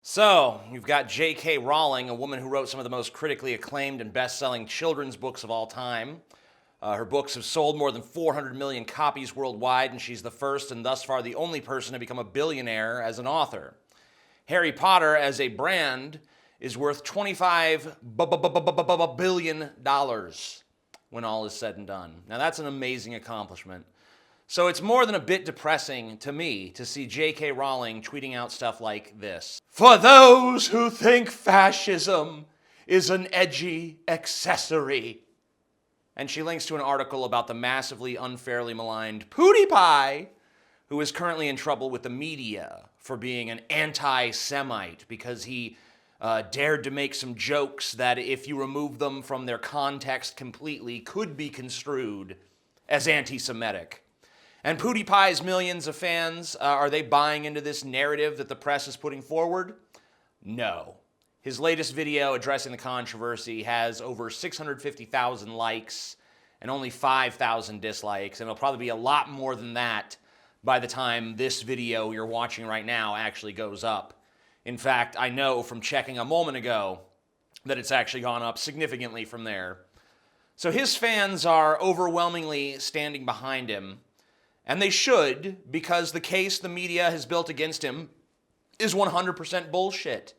So, you've got J.K. Rowling, a woman who wrote some of the most critically acclaimed and best-selling children's books of all time. Her books have sold more than 400 million copies worldwide, and she's the first and thus far the only person to become a billionaire as an author. Harry Potter, as a brand, is worth $25 billion when all is said and done. Now, that's an amazing accomplishment. So it's more than a bit depressing to me to see J.K. Rowling tweeting out stuff like this. For those who think fascism is an edgy accessory. And she links to an article about the massively unfairly maligned PewDiePie, who is currently in trouble with the media for being an anti-Semite because he dared to make some jokes that, if you remove them from their context completely, could be construed as anti-Semitic. And PewDiePie's millions of fans, are they buying into this narrative that the press is putting forward? No. His latest video addressing the controversy has over 650,000 likes and only 5,000 dislikes, and it'll probably be a lot more than that by the time this video you're watching right now actually goes up. In fact, I know from checking a moment ago that it's actually gone up significantly from there. So his fans are overwhelmingly standing behind him. And they should, because the case the media has built against him is 100% bullshit.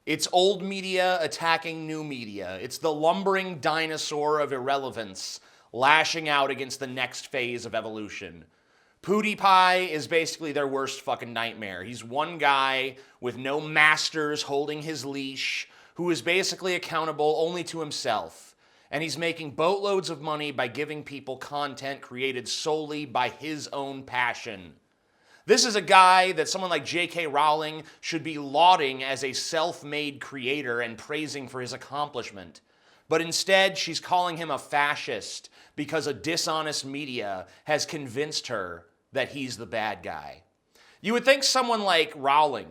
It's old media attacking new media. It's the lumbering dinosaur of irrelevance lashing out against the next phase of evolution. PewDiePie is basically their worst fucking nightmare. He's one guy with no masters holding his leash who is basically accountable only to himself. And he's making boatloads of money by giving people content created solely by his own passion. This is a guy that someone like J.K. Rowling should be lauding as a self-made creator and praising for his accomplishment. But instead, she's calling him a fascist because a dishonest media has convinced her that he's the bad guy. You would think someone like Rowling,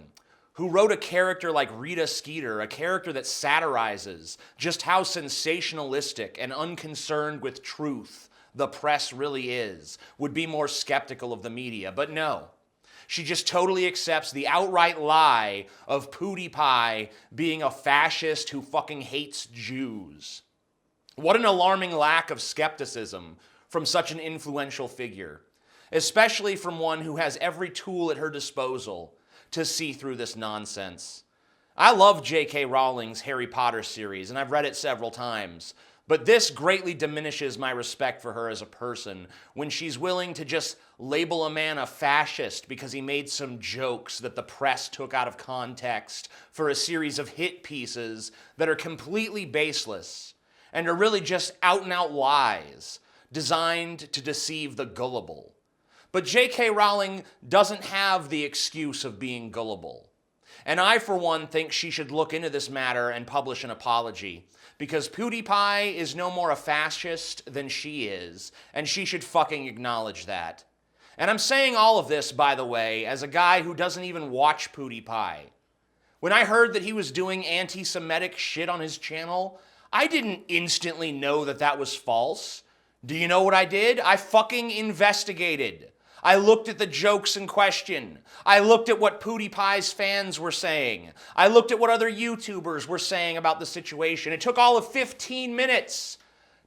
who wrote a character like Rita Skeeter, a character that satirizes just how sensationalistic and unconcerned with truth the press really is, would be more skeptical of the media. But no, she just totally accepts the outright lie of PewDiePie being a fascist who fucking hates Jews. What an alarming lack of skepticism from such an influential figure, especially from one who has every tool at her disposal to see through this nonsense. I love J.K. Rowling's Harry Potter series, and I've read it several times, but this greatly diminishes my respect for her as a person when she's willing to just label a man a fascist because he made some jokes that the press took out of context for a series of hit pieces that are completely baseless and are really just out-and-out lies designed to deceive the gullible. But J.K. Rowling doesn't have the excuse of being gullible. And I, for one, think she should look into this matter and publish an apology, because PewDiePie is no more a fascist than she is, and she should fucking acknowledge that. And I'm saying all of this, by the way, as a guy who doesn't even watch PewDiePie. When I heard that he was doing anti-Semitic shit on his channel, I didn't instantly know that that was false. Do you know what I did? I fucking investigated. I looked at the jokes in question. I looked at what PewDiePie's fans were saying. I looked at what other YouTubers were saying about the situation. It took all of 15 minutes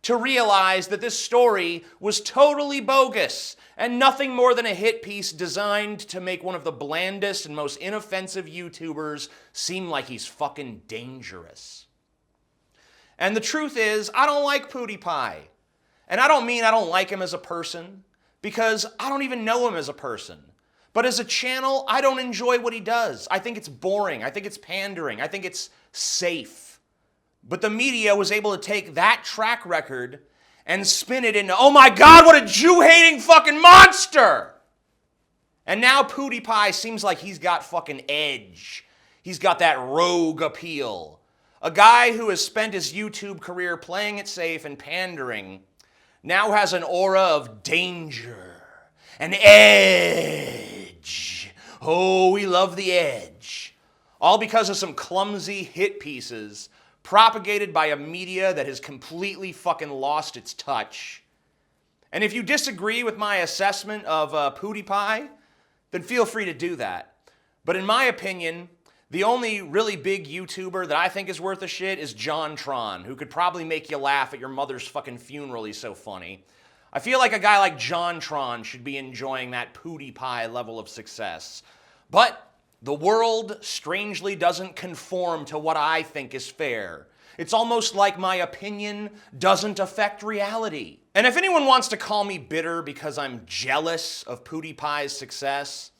to realize that this story was totally bogus and nothing more than a hit piece designed to make one of the blandest and most inoffensive YouTubers seem like he's fucking dangerous. And the truth is, I don't like PewDiePie. And I don't mean I don't like him as a person, because I don't even know him as a person. But as a channel, I don't enjoy what he does. I think it's boring. I think it's pandering. I think it's safe. But the media was able to take that track record and spin it into, oh my God, what a Jew-hating fucking monster! And now PewDiePie seems like he's got fucking edge. He's got that rogue appeal. A guy who has spent his YouTube career playing it safe and pandering now has an aura of danger, an edge. Oh, we love the edge. All because of some clumsy hit pieces propagated by a media that has completely fucking lost its touch. And if you disagree with my assessment of PewDiePie, then feel free to do that. But in my opinion, The only really big YouTuber that I think is worth a shit is JonTron, who could probably make you laugh at your mother's fucking funeral. He's so funny. I feel like a guy like JonTron should be enjoying that PewDiePie level of success. But the world strangely doesn't conform to what I think is fair. It's almost like my opinion doesn't affect reality. And if anyone wants to call me bitter because I'm jealous of PewDiePie's success,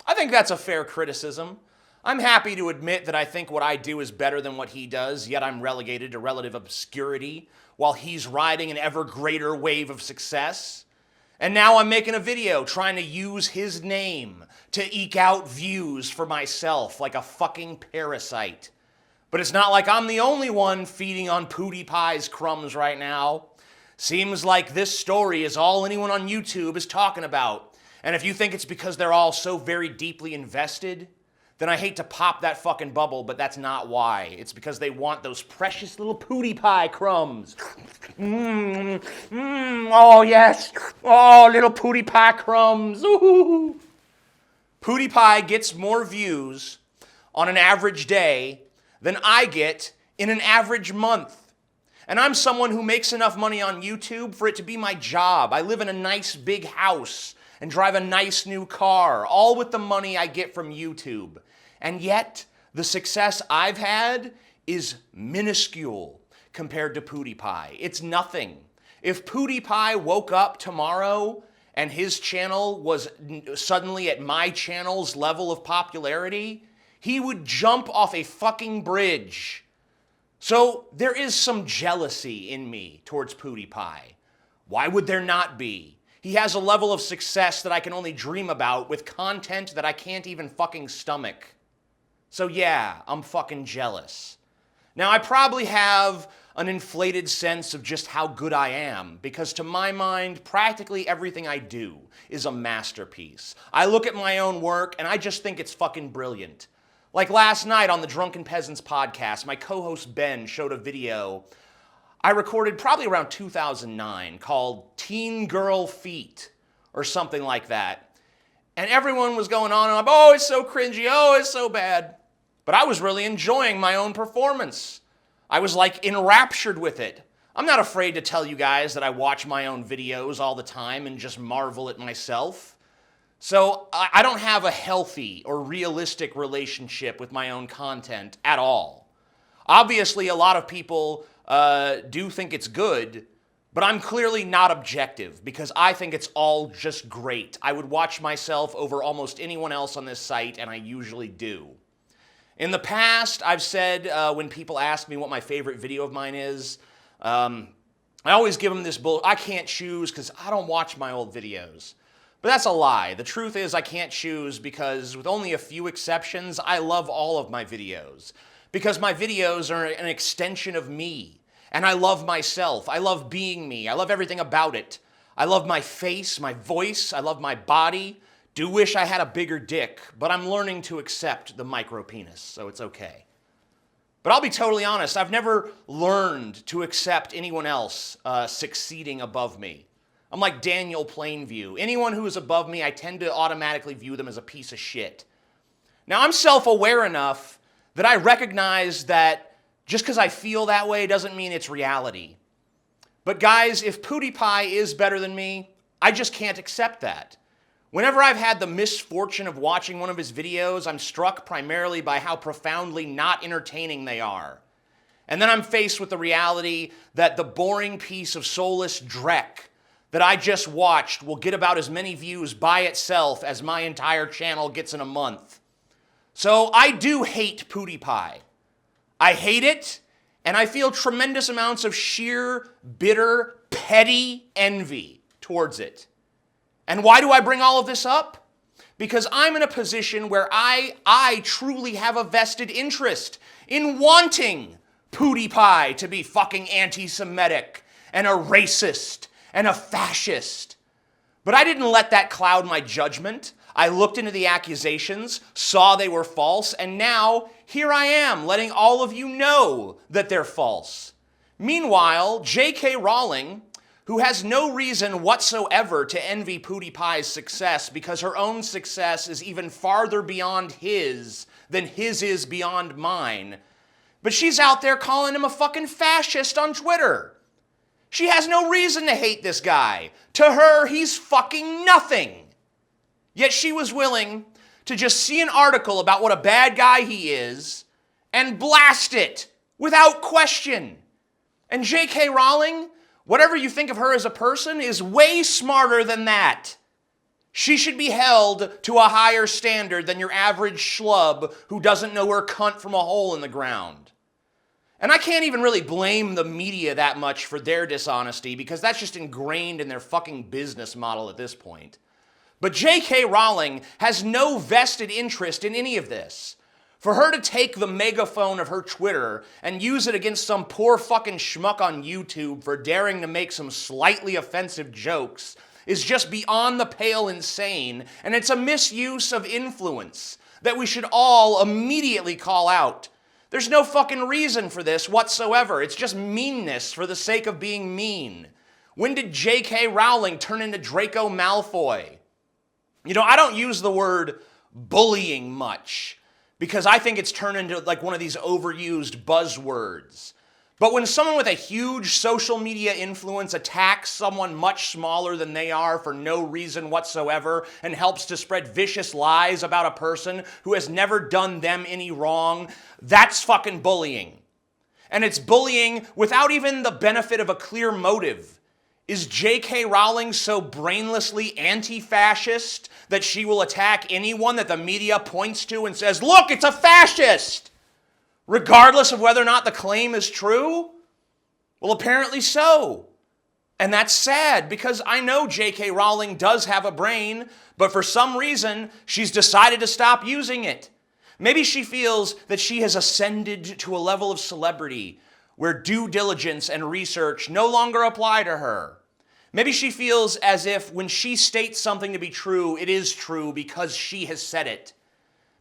I think that's a fair criticism. I'm happy to admit that I think what I do is better than what he does, yet I'm relegated to relative obscurity while he's riding an ever greater wave of success. And now I'm making a video trying to use his name to eke out views for myself like a fucking parasite. But it's not like I'm the only one feeding on PewDiePie's crumbs right now. Seems like this story is all anyone on YouTube is talking about. And if you think it's because they're all so very deeply invested, then I hate to pop that fucking bubble, but that's not why. It's because they want those precious little PewDiePie crumbs. Oh yes, oh little PewDiePie crumbs. Ooh. PewDiePie gets more views on an average day than I get in an average month. And I'm someone who makes enough money on YouTube for it to be my job. I live in a nice big house and drive a nice new car, all with the money I get from YouTube. And yet, the success I've had is minuscule compared to PewDiePie. It's nothing. If PewDiePie woke up tomorrow and his channel was suddenly at my channel's level of popularity, he would jump off a fucking bridge. So there is some jealousy in me towards PewDiePie. Why would there not be? He has a level of success that I can only dream about with content that I can't even fucking stomach. So yeah, I'm fucking jealous. Now, I probably have an inflated sense of just how good I am, because to my mind, practically everything I do is a masterpiece. I look at my own work and I just think it's fucking brilliant. Like last night on the Drunken Peasants podcast, my co-host Ben showed a video I recorded probably around 2009 called Teen Girl Feet or something like that. And everyone was going on and I'm, oh, it's so cringy, oh, it's so bad. But I was really enjoying my own performance. I was like enraptured with it. I'm not afraid to tell you guys that I watch my own videos all the time and just marvel at myself. So I don't have a healthy or realistic relationship with my own content at all. Obviously, a lot of people do think it's good, but I'm clearly not objective because I think it's all just great. I would watch myself over almost anyone else on this site, and I usually do. In the past, I've said when people ask me what my favorite video of mine is, I always give them this I can't choose because I don't watch my old videos. But that's a lie. The truth is I can't choose because with only a few exceptions, I love all of my videos. Because my videos are an extension of me. And I love myself. I love being me. I love everything about it. I love my face, my voice. I love my body. Do wish I had a bigger dick, but I'm learning to accept the micro penis, so it's okay. But I'll be totally honest, I've never learned to accept anyone else succeeding above me. I'm like Daniel Plainview. Anyone who is above me, I tend to automatically view them as a piece of shit. Now, I'm self-aware enough that I recognize that just because I feel that way doesn't mean it's reality. But guys, if PewDiePie is better than me, I just can't accept that. Whenever I've had the misfortune of watching one of his videos, I'm struck primarily by how profoundly not entertaining they are. And then I'm faced with the reality that the boring piece of soulless dreck that I just watched will get about as many views by itself as my entire channel gets in a month. So I do hate PewDiePie. I hate it, and I feel tremendous amounts of sheer, bitter, petty envy towards it. And why do I bring all of this up? Because I'm in a position where I truly have a vested interest in wanting PewDiePie to be fucking anti-Semitic and a racist and a fascist. But I didn't let that cloud my judgment. I looked into the accusations, saw they were false, and now here I am letting all of you know that they're false. Meanwhile, J.K. Rowling, who has no reason whatsoever to envy PewDiePie's success because her own success is even farther beyond his than his is beyond mine. But she's out there calling him a fucking fascist on Twitter. She has no reason to hate this guy. To her, he's fucking nothing. Yet she was willing to just see an article about what a bad guy he is and blast it without question. And J.K. Rowling, whatever you think of her as a person, is way smarter than that. She should be held to a higher standard than your average schlub who doesn't know her cunt from a hole in the ground. And I can't even really blame the media that much for their dishonesty because that's just ingrained in their fucking business model at this point. But J.K. Rowling has no vested interest in any of this. For her to take the megaphone of her Twitter and use it against some poor fucking schmuck on YouTube for daring to make some slightly offensive jokes is just beyond the pale insane, and it's a misuse of influence that we should all immediately call out. There's no fucking reason for this whatsoever. It's just meanness for the sake of being mean. When did J.K. Rowling turn into Draco Malfoy? You know, I don't use the word bullying much because I think it's turned into like one of these overused buzzwords. But when someone with a huge social media influence attacks someone much smaller than they are for no reason whatsoever and helps to spread vicious lies about a person who has never done them any wrong, that's fucking bullying. And it's bullying without even the benefit of a clear motive. Is J.K. Rowling so brainlessly anti-fascist that she will attack anyone that the media points to and says, look, it's a fascist, regardless of whether or not the claim is true? Well, apparently so. And that's sad because I know J.K. Rowling does have a brain, but for some reason, she's decided to stop using it. Maybe she feels that she has ascended to a level of celebrity where due diligence and research no longer apply to her. Maybe she feels as if when she states something to be true, it is true because she has said it.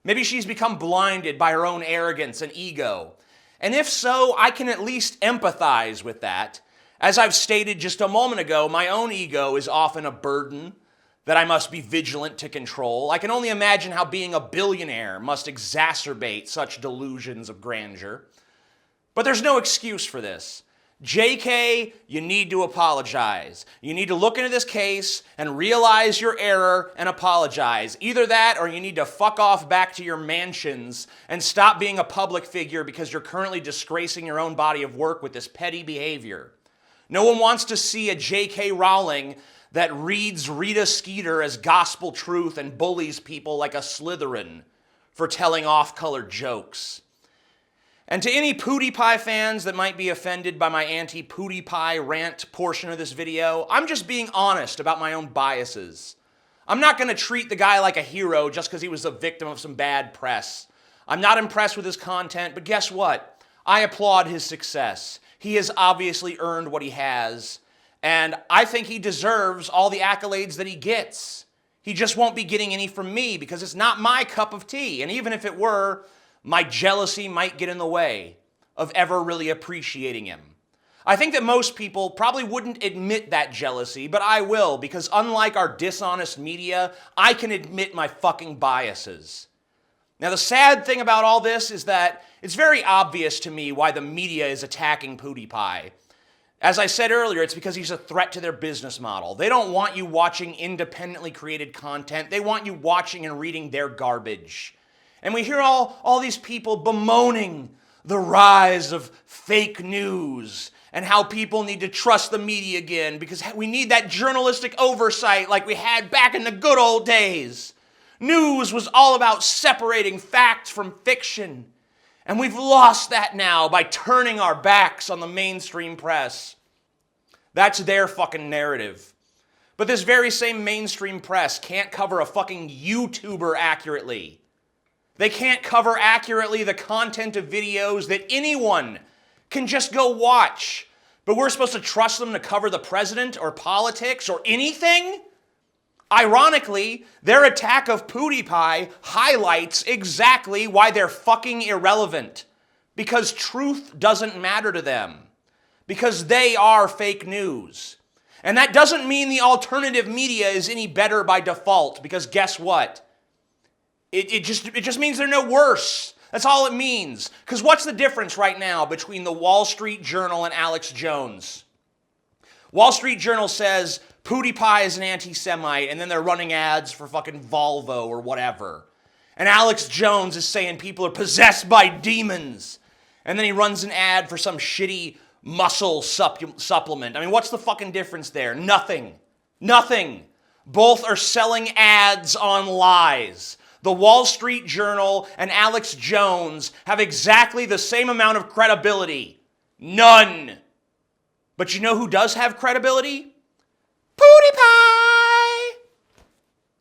Maybe she's become blinded by her own arrogance and ego. And if so, I can at least empathize with that. As I've stated just a moment ago, my own ego is often a burden that I must be vigilant to control. I can only imagine how being a billionaire must exacerbate such delusions of grandeur. But there's no excuse for this. JK, you need to apologize. You need to look into this case and realize your error and apologize. Either that or you need to fuck off back to your mansions and stop being a public figure because you're currently disgracing your own body of work with this petty behavior. No one wants to see a J.K. Rowling that reads Rita Skeeter as gospel truth and bullies people like a Slytherin for telling off-color jokes. And to any PewDiePie fans that might be offended by my anti-PewDiePie rant portion of this video, I'm just being honest about my own biases. I'm not going to treat the guy like a hero just because he was a victim of some bad press. I'm not impressed with his content, but guess what? I applaud his success. He has obviously earned what he has, and I think he deserves all the accolades that he gets. He just won't be getting any from me because it's not my cup of tea, and even if it were, my jealousy might get in the way of ever really appreciating him. I think that most people probably wouldn't admit that jealousy, but I will, because unlike our dishonest media, I can admit my fucking biases. Now, the sad thing about all this is that it's very obvious to me why the media is attacking PewDiePie. As I said earlier, it's because he's a threat to their business model. They don't want you watching independently created content. They want you watching and reading their garbage. And we hear all these people bemoaning the rise of fake news and how people need to trust the media again because we need that journalistic oversight like we had back in the good old days. News was all about separating facts from fiction. And we've lost that now by turning our backs on the mainstream press. That's their fucking narrative. But this very same mainstream press can't cover a fucking YouTuber accurately. They can't cover accurately the content of videos that anyone can just go watch. But we're supposed to trust them to cover the president or politics or anything? Ironically, their attack of PewDiePie highlights exactly why they're fucking irrelevant. Because truth doesn't matter to them. Because they are fake news. And that doesn't mean the alternative media is any better by default. Because guess what? It just means they're no worse. That's all it means. Because what's the difference right now between the Wall Street Journal and Alex Jones? Wall Street Journal says PewDiePie is an anti-Semite, and then they're running ads for fucking Volvo or whatever. And Alex Jones is saying people are possessed by demons. And then he runs an ad for some shitty muscle supplement. I mean, what's the fucking difference there? Nothing. Nothing. Both are selling ads on lies. The Wall Street Journal and Alex Jones have exactly the same amount of credibility. None. But you know who does have credibility? PewDiePie!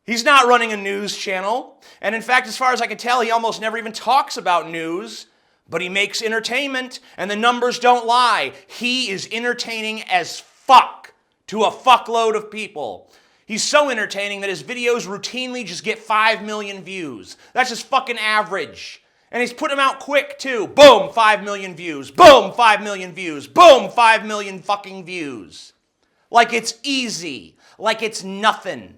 He's not running a news channel. And in fact, as far as I can tell, he almost never even talks about news. But he makes entertainment, and the numbers don't lie. He is entertaining as fuck to a fuckload of people. He's so entertaining that his videos routinely just get 5 million views. That's just fucking average. And he's putting them out quick, too. Boom, 5 million views. Boom, 5 million views. Boom, 5 million fucking views. Like it's easy. Like it's nothing.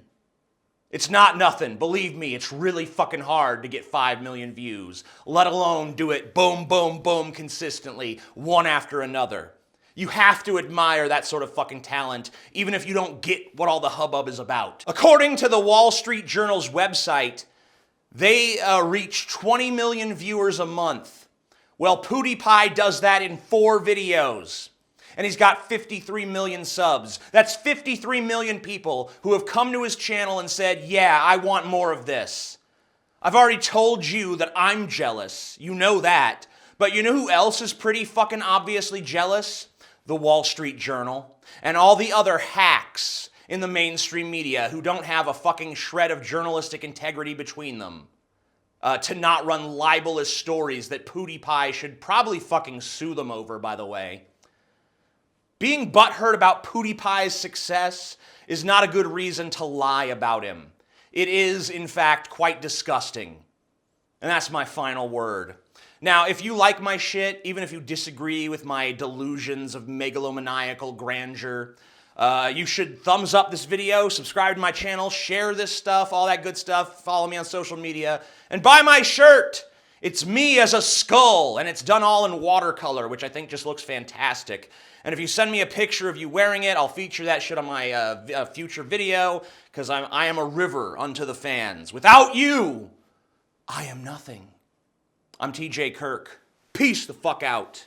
It's not nothing. Believe me, it's really fucking hard to get 5 million views, let alone do it boom, boom, boom consistently, one after another. You have to admire that sort of fucking talent, even if you don't get what all the hubbub is about. According to the Wall Street Journal's website, they reach 20 million viewers a month. Well, PewDiePie does that in 4 videos. And he's got 53 million subs. That's 53 million people who have come to his channel and said, yeah, I want more of this. I've already told you that I'm jealous. You know that. But you know who else is pretty fucking obviously jealous? The Wall Street Journal and all the other hacks in the mainstream media who don't have a fucking shred of journalistic integrity between them. To not run libelous stories that PewDiePie should probably fucking sue them over, by the way. Being butthurt about PewDiePie's success is not a good reason to lie about him. It is, in fact, quite disgusting. And that's my final word. Now, if you like my shit, even if you disagree with my delusions of megalomaniacal grandeur, you should thumbs up this video, subscribe to my channel, share this stuff, all that good stuff, follow me on social media, and buy my shirt. It's me as a skull, and it's done all in watercolor, which I think just looks fantastic. And if you send me a picture of you wearing it, I'll feature that shit on my future video, because I am a river unto the fans. Without you, I am nothing. I'm TJ Kirk. Peace the fuck out.